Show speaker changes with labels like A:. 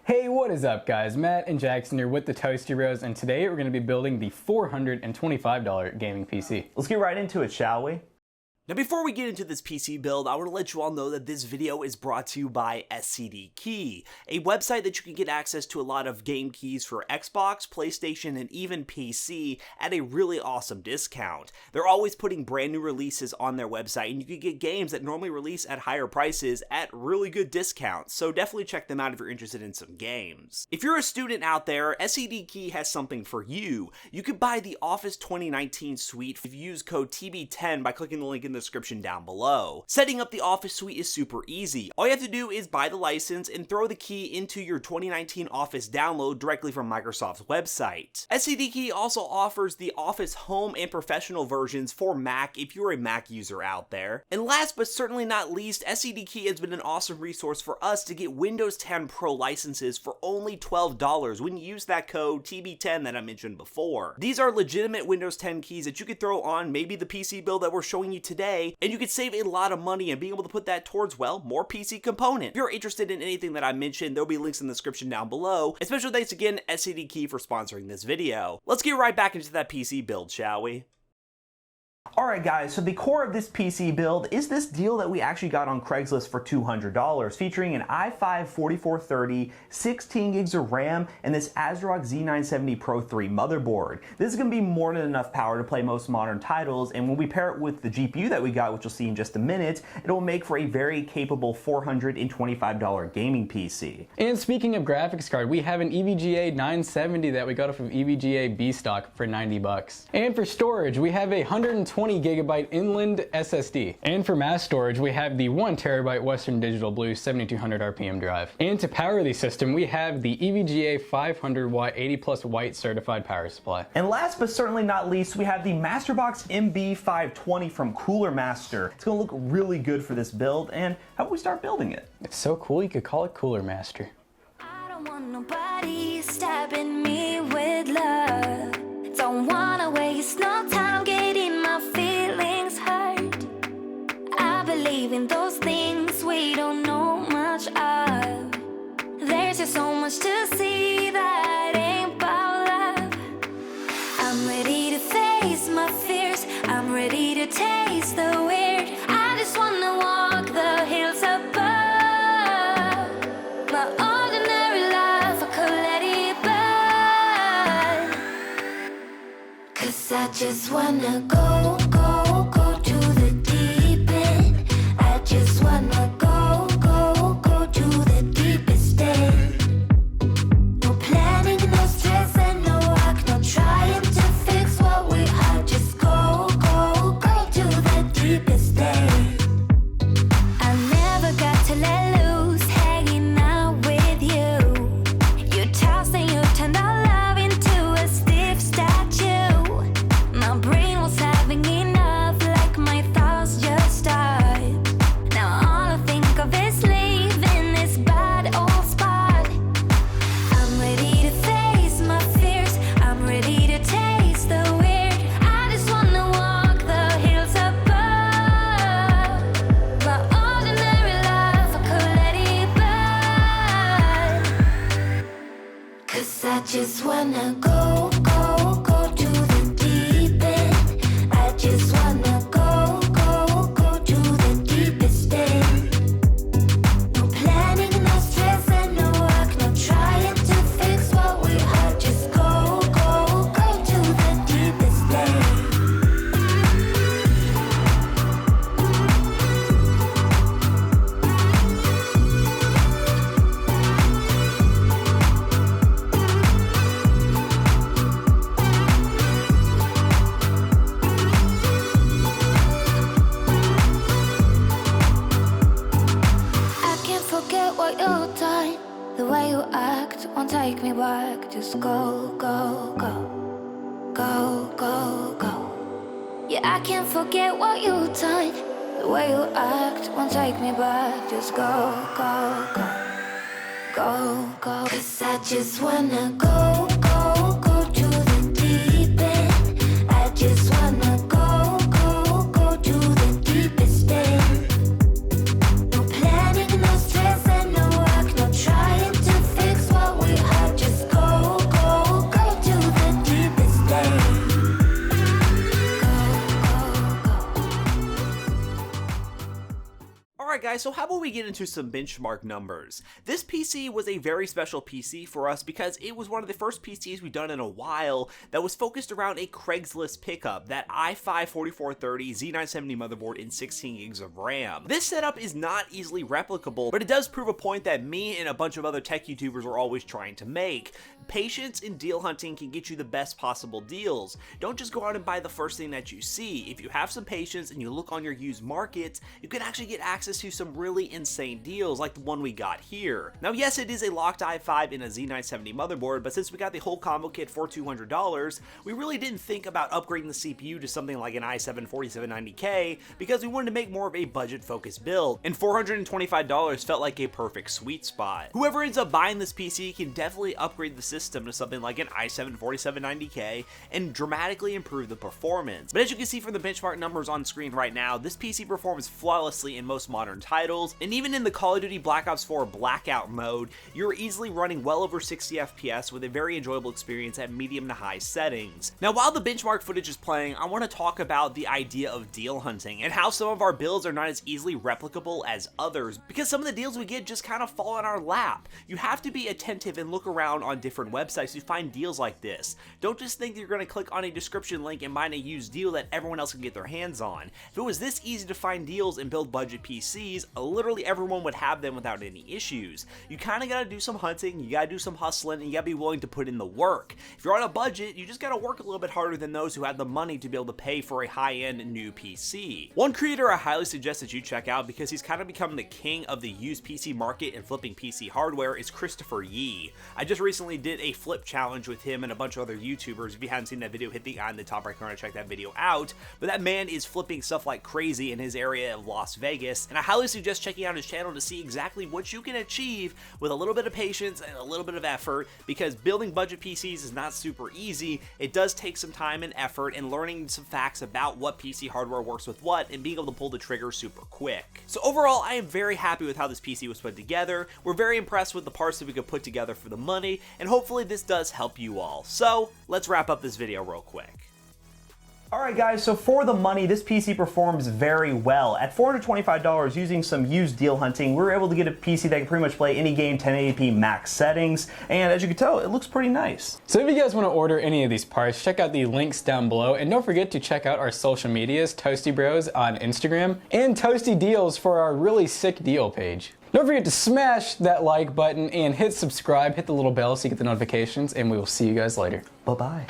A: Hey, what is up guys? Matt and Jackson here with the Toasty Bros, and today we're going to be building the $425 gaming PC.
B: Let's get right into it, shall we?
C: Now before we get into this PC build, I want to let you all know that this video is brought to you by SCD Key, a website that you can get access to a lot of game keys for Xbox, PlayStation, and even PC at a really awesome discount. They're always putting brand new releases on their website, and you can get games that normally release at higher prices at really good discounts, so definitely check them out if you're interested in some games. If you're a student out there, SCD Key has something for you. You could buy the Office 2019 suite if you use code TB10 by clicking the link in the description down below. Setting up the Office suite is super easy. All you have to do is buy the license and throw the key into your 2019 Office download directly from Microsoft's website. SCD Key also offers the Office Home and Professional versions for Mac if you're a Mac user out there. And last but certainly not least, SCD Key has been an awesome resource for us to get Windows 10 Pro licenses for only $12 when you use that code TB10 that I mentioned before. These are legitimate Windows 10 keys that you could throw on maybe the PC build that we're showing you today, and you could save a lot of money and being able to put that towards, well, more PC component. If you're interested in anything that I mentioned, there'll be links in the description down below. And special thanks again, SCD Key, for sponsoring this video. Let's get right back into that PC build, shall we?
B: Alright guys, so the core of this PC build is this deal that we actually got on Craigslist for $200, featuring an i5-4430, 16 gigs of RAM, and this ASRock Z970 Pro 3 motherboard. This is going to be more than enough power to play most modern titles, and when we pair it with the GPU that we got, which you'll see in just a minute, it will make for a very capable $425 gaming PC.
A: And speaking of graphics card, we have an EVGA 970 that we got off of EVGA B stock for 90 bucks. And for storage, we have a 120 gigabyte inland SSD. And for mass storage, we have the 1 terabyte Western Digital Blue 7200 RPM drive. And to power the system, we have the EVGA 500 watt 80 plus white certified power supply.
B: And last but certainly not least, we have the Masterbox MB520 from Cooler Master. It's going to look really good for this build, and how about we start building it?
A: It's so cool you could call it Cooler Master.
D: I don't want nobody stabbing me with love. Don't wanna waste no time getting my feelings hurt. I believe in those things we don't know much of. There's just so much to see that ain't about love. I'm ready to face my fears. I'm ready to taste the weird. I just wanna walk the hills above. My ordinary life, I could let it burn. 'Cause I just wanna go, go, go to the deep end. I just wanna go, go, go to the deepest end. No planning, no stress, and no work, no trying to fix what we are. Just go, go, go to the deepest end. I never got to let loose, hanging out with you. You tossed and you turned our love into a stiff statue. My brain was having enough, like my thoughts just stopped. Now all I think of is leaving this bad old spot. I'm ready to face my fears. I'm ready to taste the weird. I just wanna walk the hills above. My ordinary life, I could let it burn. 'Cause I just wanna go, go, go to the deep end. I just wanna go, go, go to the deepest end. No planning, no stress, and no work, no trying to fix what we are. Just go, go, go to the deepest end. I can't forget what you've done. The way you act won't take me back. Just go, go, go. Go, go, go. Yeah, I can't forget what you've done. The way you act won't take me back. Just go, go, go. Go, go. 'Cause I just wanna go, go, go to the deep end. I just wanna go, go, go to the deepest end. No planning, no stress, and no work, no trying to fix what
C: guys, so how about we get into some benchmark numbers? This PC was a very special PC for us because it was one of the first PCs we've done in a while that was focused around a Craigslist pickup, that i5-4430 Z970 motherboard and 16 gigs of RAM. This setup is not easily replicable, but it does prove a point that me and a bunch of other tech YouTubers are always trying to make. Patience in deal hunting can get you the best possible deals. Don't just go out and buy the first thing that you see. If you have some patience and you look on your used markets, you can actually get access to some really insane deals like the one we got here. Now yes, it is a locked i5 and a Z970 motherboard, but since we got the whole combo kit for $200, we really didn't think about upgrading the CPU to something like an i7-4790K because we wanted to make more of a budget focused build, and $425 felt like a perfect sweet spot. Whoever ends up buying this PC can definitely upgrade the system to something like an i7-4790K and dramatically improve the performance. But as you can see from the benchmark numbers on screen right now, this PC performs flawlessly in most modern titles, and even in the Call of Duty Black Ops 4 blackout mode, you're easily running well over 60 FPS with a very enjoyable experience at medium to high settings. Now while the benchmark footage is playing, I want to talk about the idea of deal hunting and how some of our builds are not as easily replicable as others because some of the deals we get just kind of fall in our lap. You have to be attentive and look around on different websites to find deals like this. Don't just think you're going to click on a description link and find a used deal that everyone else can get their hands on. If it was this easy to find deals and build budget PCs, literally everyone would have them without any issues. You kind of got to do some hunting, you got to do some hustling, and you got to be willing to put in the work. If you're on a budget, you just got to work a little bit harder than those who have the money to be able to pay for a high-end new PC. One creator I highly suggest that you check out because he's kind of become the king of the used PC market and flipping PC hardware is Christopher Yee. I just recently did a flip challenge with him and a bunch of other YouTubers. If you haven't seen that video, hit the eye in the top right corner to check that video out. But that man is flipping stuff like crazy in his area of Las Vegas, and I highly suggest checking out his channel to see exactly what you can achieve with a little bit of patience and a little bit of effort, because building budget PCs is not super easy. It does take some time and effort and learning some facts about what PC hardware works with what and being able to pull the trigger super quick. So overall, I am very happy with how this PC was put together. We're very impressed with the parts that we could put together for the money, and hopefully this does help you all. So let's wrap up this video real quick.
B: Alright guys, so for the money, this PC performs very well. At $425 using some used deal hunting, we were able to get a PC that can pretty much play any game 1080p max settings, and as you can tell, it looks pretty nice.
A: So if you guys want to order any of these parts, check out the links down below, and don't forget to check out our social medias, Toasty Bros on Instagram, and Toasty Deals for our really sick deal page. Don't forget to smash that like button and hit subscribe, hit the little bell so you get the notifications, and we will see you guys later.
B: Bye-bye.